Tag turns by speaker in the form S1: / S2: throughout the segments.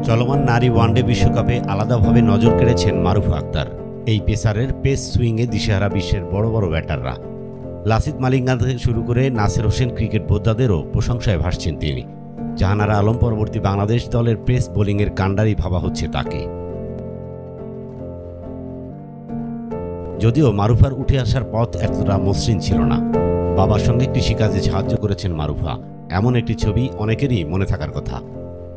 S1: চলমান নারী ওয়ানডে বিশ্বকাপে আলাদাভাবে নজর কেড়েছেন মারুফা আক্তার। এই পেসারের পেস সুইংয়ে দিশেহারা বিশ্বের বড় বড় ব্যাটাররা। লাসিথ মালিঙ্গা থেকে শুরু করে নাসির হোসেন ক্রিকেট বোদ্ধাদেরও প্রশংসায় ভাসছেন তিনি। জাহানারা আলম পরবর্তী বাংলাদেশ দলের পেস বোলিংয়ের কাণ্ডারি ভাবা হচ্ছে তাকে। যদিও মারুফার উঠে আসার পথ এতটা মসৃণ ছিল না। বাবার সঙ্গে কৃষিকাজে সাহায্য করেছেন মারুফা, এমন একটি ছবি অনেকেরই মনে থাকার কথা।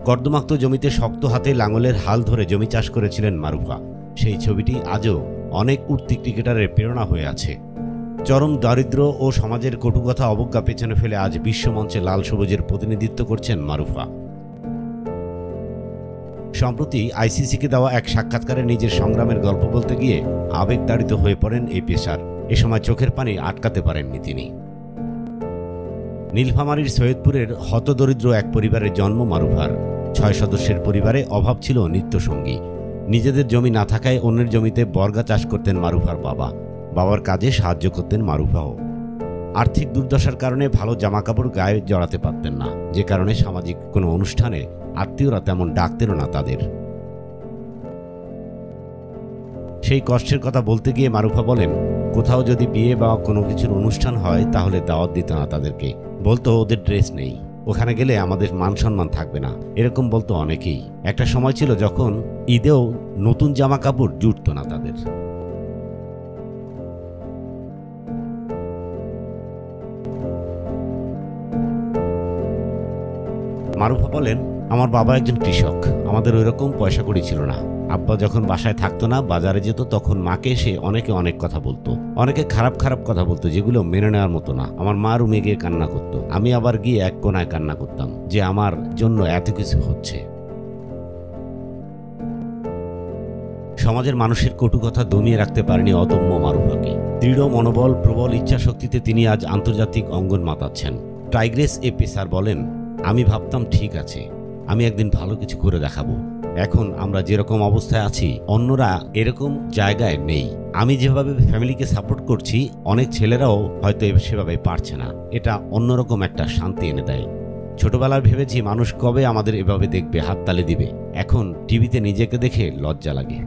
S1: কর্দমাক্ত জমিতে শক্ত হাতে লাঙলের হাল ধরে জমি চাষ করেছিলেন মারুফা। সেই ছবিটি আজও অনেক উঠতি ক্রিকেটারের প্রেরণা হয়ে আছে। চরম দারিদ্র্য ও সমাজের কটুকথা অবজ্ঞা পেছনে ফেলে আজ বিশ্বমঞ্চে লাল সবুজের প্রতিনিধিত্ব করছেন মারুফা। সম্প্রতি আইসিসিকে দেওয়া এক সাক্ষাৎকারে নিজের সংগ্রামের গল্প বলতে গিয়ে আবেগতাড়িত হয়ে পড়েন এই পেসার। এ সময় চোখের পানি আটকাতে পারেননি তিনি। নীলফামারীর সৈয়দপুরের হতদরিদ্র এক পরিবারের জন্ম মারুফার। 6 সদস্যের পরিবারে অভাব ছিল নিত্যসঙ্গী। নিজেদের জমি না থাকায় অন্যের জমিতে বর্গা চাষ করতেন মারুফার বাবা। বাবার কাজে সাহায্য করতেন মারুফাও। আর্থিক দুর্দশার কারণে ভালো জামাকাপড় গায়ে জড়াতে পারতেন না, যে কারণে সামাজিক কোনো অনুষ্ঠানে আত্মীয়রা তেমন ডাকতেনও না তাদের। সেই কষ্টের কথা বলতে গিয়ে মারুফা বলেন, কোথাও যদি বিয়ে বা কোনো কিছুর অনুষ্ঠান হয় তাহলে দাওয়াত দিত না তাদেরকে, বলতো ওদের ড্রেস নেই, ওখানে গেলে আমাদের মান সম্মান থাকবে না, এরকম বলতো অনেকেই। একটা সময় ছিল যখন ঈদেও নতুন জামা কাপড় জুটত না তাদের। মারুফা বলেন, আমার বাবা একজন কৃষক, আমাদের ওইরকম পয়সা কড়ি ছিল না। আব্বা যখন বাসায় থাকতো না, বাজারে যেত, তখন মাকে এসে অনেকে অনেক কথা বলতো, অনেকে খারাপ খারাপ কথা বলতো, যেগুলো মেনে নেওয়ার মতো না। আমার মা রুমে গিয়ে কান্না করতো, আমি আবার গিয়ে এক কোনায় কান্না করতাম যে আমার জন্য এত কিছু হচ্ছে। সমাজের মানুষের কটু কথা দমিয়ে রাখতে পারেনি অদম্য মারুফাকে। দৃঢ় মনোবল, প্রবল ইচ্ছা শক্তিতে তিনি আজ আন্তর্জাতিক অঙ্গন মাতাচ্ছেন। টাইগ্রেস এ পেসার বলেন, আমি ভাবতাম ঠিক আছে, আমি একদিন ভালো কিছু করে দেখাবো। এখন আমরা যেরকম অবস্থায় আছি, অন্যরা এরকম জায়গায় নেই। আমি যেভাবে ফ্যামিলিকে সাপোর্ট করছি, অনেক ছেলেরাও হয়তো সেভাবে পারছে না। এটা অন্যরকম একটা শান্তি এনে দেয়। ছোটবেলায় ভেবেছি মানুষ কবে আমাদের এভাবে দেখবে, হাততালি দিবে। এখন টিভিতে নিজেকে দেখে লজ্জা লাগে।